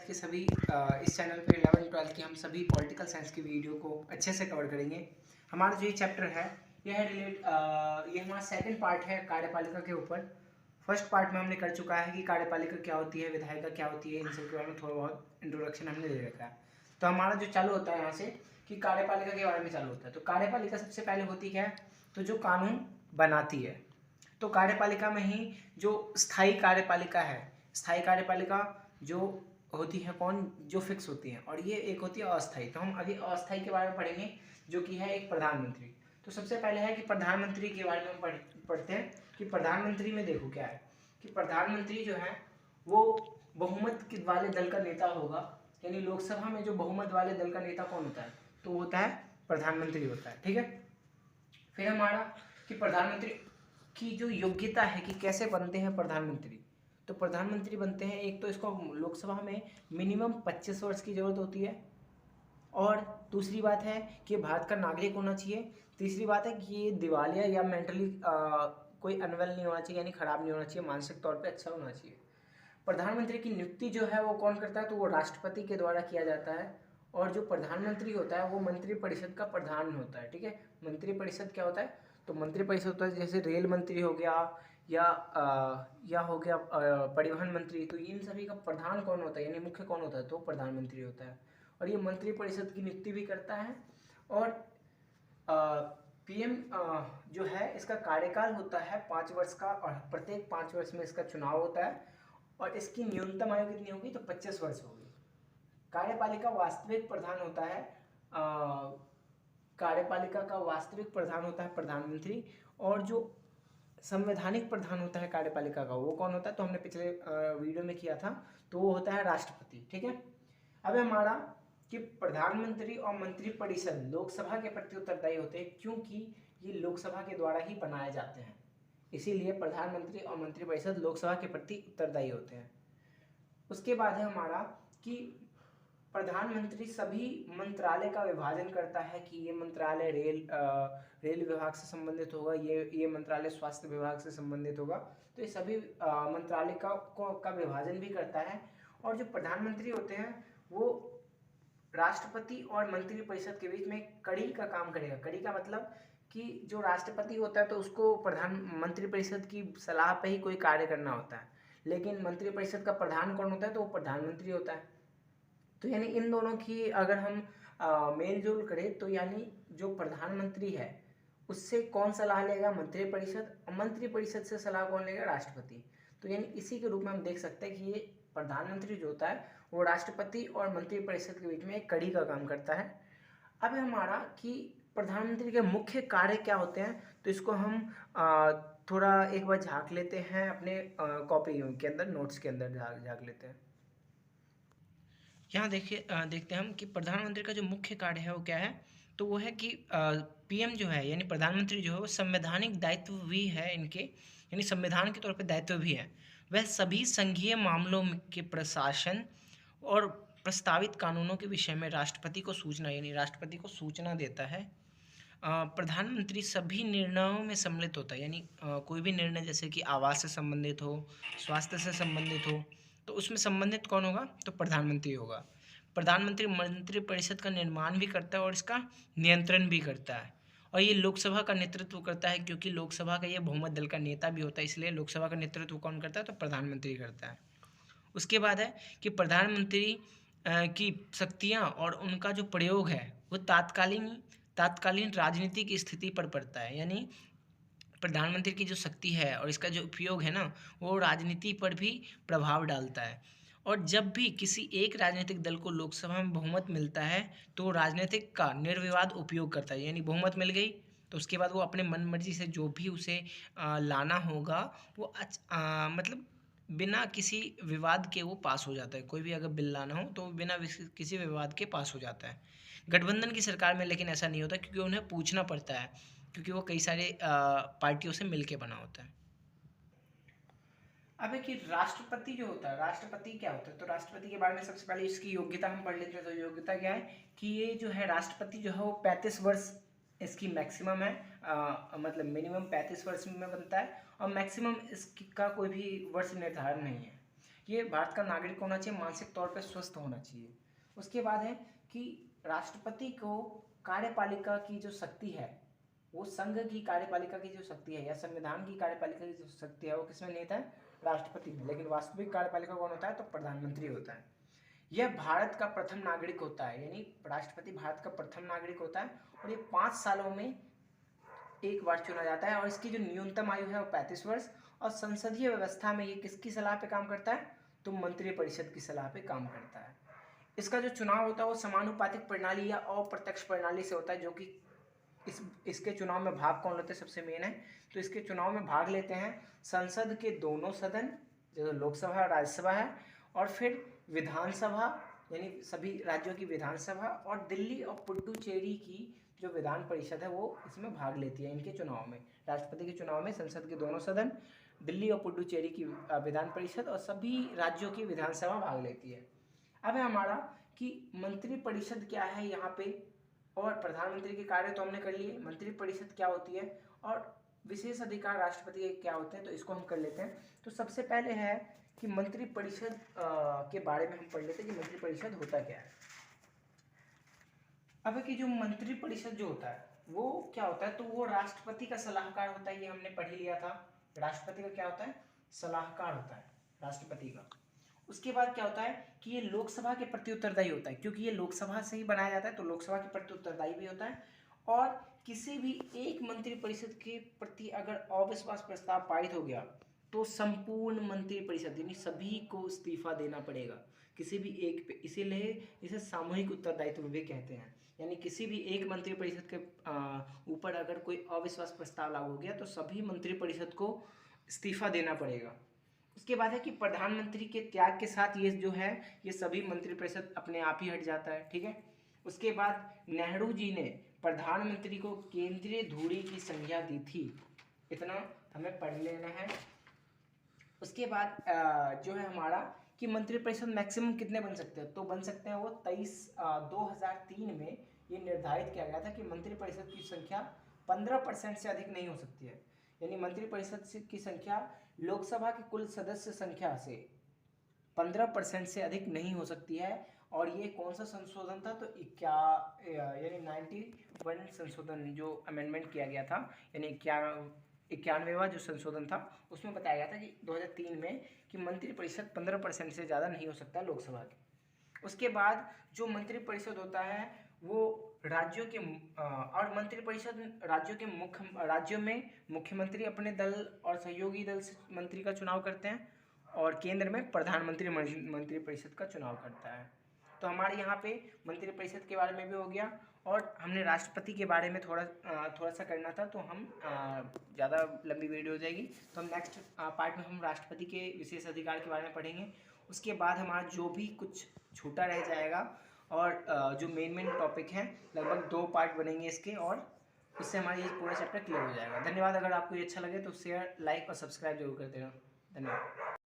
के सभी इस चैनल पे 11-12 की हम सभी पॉलिटिकल साइंस की वीडियो को अच्छे से कवर करेंगे। हमारा जो ये चैप्टर है ये हमारा सेकंड पार्ट है कार्यपालिका के ऊपर। फर्स्ट पार्ट में हमने कर चुका है कि कार्यपालिका क्या होती है, विधायिका क्या होती है, इन सब के बारे में थोड़ा बहुत इंट्रोडक्शन हमने दे रखा है। तो हमारा जो चालू होता है यहाँ से कि कार्यपालिका के बारे में चालू होता है। तो कार्यपालिका सबसे पहले होती क्या है, तो जो कानून बनाती है। तो कार्यपालिका में ही जो स्थायी कार्यपालिका है, स्थायी कार्यपालिका जो होती है कौन, जो फिक्स होती है, और ये एक होती है अस्थायी। तो हम अभी अस्थायी के बारे में पढ़ेंगे, जो कि है एक प्रधानमंत्री। तो सबसे पहले है कि प्रधानमंत्री के बारे में हम पढ़ते हैं कि प्रधानमंत्री में देखो क्या है कि प्रधानमंत्री जो है वो बहुमत वाले दल का नेता होगा। यानी लोकसभा में जो बहुमत वाले दल का नेता कौन होता है, तो वो होता है प्रधानमंत्री होता है। ठीक है। फिर हमारा कि प्रधानमंत्री की जो योग्यता है कि कैसे बनते हैं प्रधानमंत्री। तो प्रधानमंत्री बनते हैं, एक तो इसको लोकसभा में मिनिमम 25 वर्ष की जरूरत होती है, और दूसरी बात है कि भारत का नागरिक होना चाहिए। तीसरी बात है कि ये दिवालिया या मेंटली कोई अनवेल नहीं होना चाहिए, यानी खराब नहीं होना चाहिए, मानसिक तौर पे अच्छा होना चाहिए। प्रधानमंत्री की नियुक्ति जो है वो कौन करता है, तो वो राष्ट्रपति के द्वारा किया जाता है। और जो प्रधानमंत्री होता है वो मंत्रिपरिषद का प्रधान होता है। ठीक है। मंत्रिपरिषद क्या होता है, तो मंत्रिपरिषद होता है जैसे रेल मंत्री हो गया या हो गया परिवहन मंत्री। तो इन सभी का प्रधान कौन होता है, यानी मुख्य कौन होता है, तो प्रधानमंत्री होता है। और ये मंत्रिपरिषद की नियुक्ति भी करता है। और पीएम जो है इसका कार्यकाल होता है 5 वर्ष का, और प्रत्येक 5 वर्ष में इसका चुनाव होता है। और इसकी न्यूनतम आयु कितनी होगी, तो 25 वर्ष होगी। कार्यपालिका वास्तविक प्रधान होता है कार्यपालिका का वास्तविक प्रधान होता है प्रधानमंत्री। और जो संवैधानिक प्रधान होता है कार्यपालिका का, वो कौन होता है, तो हमने पिछले वीडियो में किया था, तो वो होता है राष्ट्रपति। ठीक है। अब हमारा कि प्रधानमंत्री और मंत्रिपरिषद लोकसभा के प्रति उत्तरदायी होते हैं, क्योंकि ये लोकसभा के द्वारा ही बनाए जाते हैं, इसीलिए प्रधानमंत्री और मंत्रिपरिषद लोकसभा के प्रति उत्तरदायी होते हैं। उसके बाद है हमारा कि प्रधानमंत्री सभी मंत्रालय का विभाजन करता है कि ये मंत्रालय रेल विभाग से संबंधित होगा, ये मंत्रालय स्वास्थ्य विभाग से संबंधित होगा। तो ये सभी मंत्रालय का विभाजन भी करता है। और जो प्रधानमंत्री होते हैं वो राष्ट्रपति और मंत्रिपरिषद के बीच में कड़ी का काम करेगा। कड़ी का मतलब कि जो राष्ट्रपति होता है तो उसको प्रधान मंत्रिपरिषद की सलाह पे ही कोई कार्य करना होता है, लेकिन मंत्रिपरिषद का प्रधान कौन होता है, तो वो प्रधानमंत्री होता है। तो यानी इन दोनों की अगर हम मेल जोल करें, तो यानी जो प्रधानमंत्री है उससे कौन सलाह लेगा, मंत्रिपरिषद, और मंत्रिपरिषद से सलाह कौन लेगा, राष्ट्रपति। तो यानी इसी के रूप में हम देख सकते हैं कि ये प्रधानमंत्री जो होता है वो राष्ट्रपति और मंत्रिपरिषद के बीच में एक कड़ी का काम करता है। अब हमारा कि प्रधानमंत्री के मुख्य कार्य क्या होते हैं, तो इसको हम थोड़ा एक बार झांक लेते हैं अपने कॉपी के अंदर, नोट्स के अंदर झांक लेते हैं। यहाँ देखते हैं हम कि प्रधानमंत्री का जो मुख्य कार्य है वो क्या है, तो वो है कि पीएम जो है यानी प्रधानमंत्री जो है वो संवैधानिक दायित्व भी है इनके, यानी संविधान के तौर पे दायित्व भी है। वह सभी संघीय मामलों के प्रशासन और प्रस्तावित कानूनों के विषय में राष्ट्रपति को सूचना, यानी राष्ट्रपति को सूचना देता है। प्रधानमंत्री सभी निर्णयों में सम्मिलित होता है, यानी कोई भी निर्णय जैसे कि आवास से संबंधित हो, स्वास्थ्य से संबंधित हो, तो उसमें संबंधित कौन होगा, तो प्रधानमंत्री होगा। प्रधानमंत्री मंत्रिपरिषद का निर्माण भी करता है और इसका नियंत्रण भी करता है। और ये लोकसभा का नेतृत्व करता है, क्योंकि लोकसभा का ये बहुमत दल का नेता भी होता है, इसलिए लोकसभा का नेतृत्व कौन करता है, तो प्रधानमंत्री करता है। उसके बाद है कि प्रधानमंत्री की शक्तियाँ और उनका जो प्रयोग है वो तात्कालीन राजनीति की स्थिति पर पड़ता है। यानी प्रधानमंत्री की जो शक्ति है और इसका जो उपयोग है ना, वो राजनीति पर भी प्रभाव डालता है। और जब भी किसी एक राजनीतिक दल को लोकसभा में बहुमत मिलता है तो वो राजनीतिक का निर्विवाद उपयोग करता है, यानी बहुमत मिल गई तो उसके बाद वो अपने मन मर्जी से जो भी उसे लाना होगा वो मतलब बिना किसी विवाद के वो पास हो जाता है। कोई भी अगर बिल लाना हो तो बिना किसी विवाद के पास हो जाता है। गठबंधन की सरकार में लेकिन ऐसा नहीं होता, क्योंकि उन्हें पूछना पड़ता है, क्योंकि वो कई सारे पार्टियों से मिलके बना होता है। अब है कि राष्ट्रपति जो होता है, राष्ट्रपति क्या होता है, तो राष्ट्रपति के बारे में सबसे पहले इसकी योग्यता हम पढ़ लेते हैं। तो योग्यता क्या है कि ये जो है राष्ट्रपति जो है वो 35 वर्ष इसकी मैक्सिमम है, मतलब मिनिमम 35 वर्ष में बनता है, और मैक्सिमम इसका कोई भी वर्ष निर्धारण नहीं है। ये भारत का नागरिक होना चाहिए, मानसिक तौर पे स्वस्थ होना चाहिए। उसके बाद है कि राष्ट्रपति को कार्यपालिका की जो शक्ति है, वो संघ की कार्यपालिका की जो शक्ति है या संविधान की कार्यपालिका की जो शक्ति है वो किसमें निहित है? राष्ट्रपति में। लेकिन वास्तविक कार्यपालिका कौन होता है? तो प्रधानमंत्री होता है। यह भारत का प्रथम नागरिक होता है, यानी राष्ट्रपति भारत का प्रथम नागरिक होता है और ये 5 सालों में एक बार चुना जाता है और इसकी जो न्यूनतम आयु है वो 35 वर्ष। और संसदीय व्यवस्था में ये किसकी सलाह पे काम करता है? तो मंत्रिपरिषद की सलाह पे काम करता है। इसका जो चुनाव होता है वो समानुपातिक प्रणाली या अप्रत्यक्ष प्रणाली से होता है, जो कि इसके चुनाव में भाग कौन लेते हैं? सबसे मेन है, तो इसके चुनाव में भाग लेते हैं संसद के दोनों सदन, जो लोकसभा और राज्यसभा है, और फिर विधानसभा यानी सभी राज्यों की विधानसभा, और दिल्ली और पुडुचेरी की जो विधान परिषद है वो इसमें भाग लेती है इनके चुनाव में। राष्ट्रपति के चुनाव में संसद के दोनों सदन, दिल्ली और पुडुचेरी की विधान परिषद और सभी राज्यों की विधानसभा भाग लेती है। अब है हमारा कि मंत्रिपरिषद क्या है यहाँ पे, और प्रधानमंत्री के कार्य तो हमने कर लिए, मंत्रिपरिषद क्या होती है और विशेष अधिकार राष्ट्रपति के क्या होते हैं, तो इसको हम कर लेते हैं। तो सबसे पहले है कि मंत्रिपरिषद के बारे में हम पढ़ लेते हैं कि मंत्रिपरिषद होता क्या है। अब कि जो मंत्रिपरिषद जो होता है वो क्या होता है, तो वो राष्ट्रपति का सलाहकार होता है, ये हमने पढ़ ही लिया था। राष्ट्रपति का क्या होता है? सलाहकार होता है राष्ट्रपति का। उसके बाद क्या होता है कि ये लोकसभा के प्रति उत्तरदायी होता है, क्योंकि ये लोकसभा से ही बनाया जाता है तो लोकसभा के प्रति उत्तरदायी भी होता है। और किसी भी एक मंत्रिपरिषद के प्रति अगर अविश्वास प्रस्ताव पारित हो गया तो संपूर्ण मंत्रिपरिषद यानी सभी को इस्तीफा देना पड़ेगा, किसी भी एक पे। इसीलिए इसे सामूहिक उत्तरदायित्व भी कहते हैं, यानी किसी भी एक मंत्रिपरिषद के ऊपर अगर कोई अविश्वास प्रस्ताव लागू हो गया तो सभी मंत्रिपरिषद को इस्तीफा देना पड़ेगा। उसके बाद है कि प्रधानमंत्री के त्याग के साथ ये जो है ये सभी मंत्रिपरिषद अपने आप ही हट जाता है, ठीक है। उसके बाद नेहरू जी ने प्रधानमंत्री को केंद्रीय धुरी की संज्ञा दी थी, इतना हमें पढ़ लेना है। उसके बाद जो है हमारा कि मंत्रिपरिषद मैक्सिमम कितने बन सकते हैं, तो बन सकते हैं वो 2003 में ये निर्धारित किया गया था कि मंत्रिपरिषद की संख्या 15% से अधिक नहीं हो सकती है, यानी मंत्रिपरिषद की संख्या लोकसभा की कुल सदस्य संख्या से 15% से अधिक नहीं हो सकती है। और ये कौन सा संशोधन था, तो यानी 91 संशोधन जो अमेंडमेंट किया गया था, यानी 91वां जो संशोधन था उसमें बताया गया था कि 2003 में कि मंत्रिपरिषद 15% से ज़्यादा नहीं हो सकता लोकसभा के। उसके बाद जो मंत्रिपरिषद होता है वो राज्यों के और मंत्रिपरिषद राज्यों में मुख्यमंत्री अपने दल और सहयोगी दल से मंत्री का चुनाव करते हैं और केंद्र में प्रधानमंत्री मंत्रिपरिषद का चुनाव करता है। तो हमारे यहाँ पे मंत्रिपरिषद के बारे में भी हो गया और हमने राष्ट्रपति के बारे में थोड़ा सा करना था, तो हम ज़्यादा लंबी वीडियो हो जाएगी, तो हम नेक्स्ट पार्ट में हम राष्ट्रपति के विशेष अधिकार के बारे में पढ़ेंगे। उसके बाद हमारा जो भी कुछ छूटा रह जाएगा और जो मेन टॉपिक हैं लगभग 2 पार्ट बनेंगे इसके, और इससे हमारा ये पूरा चैप्टर क्लियर हो जाएगा। धन्यवाद। अगर आपको ये अच्छा लगे तो शेयर, लाइक और सब्सक्राइब जरूर करते रहो। धन्यवाद।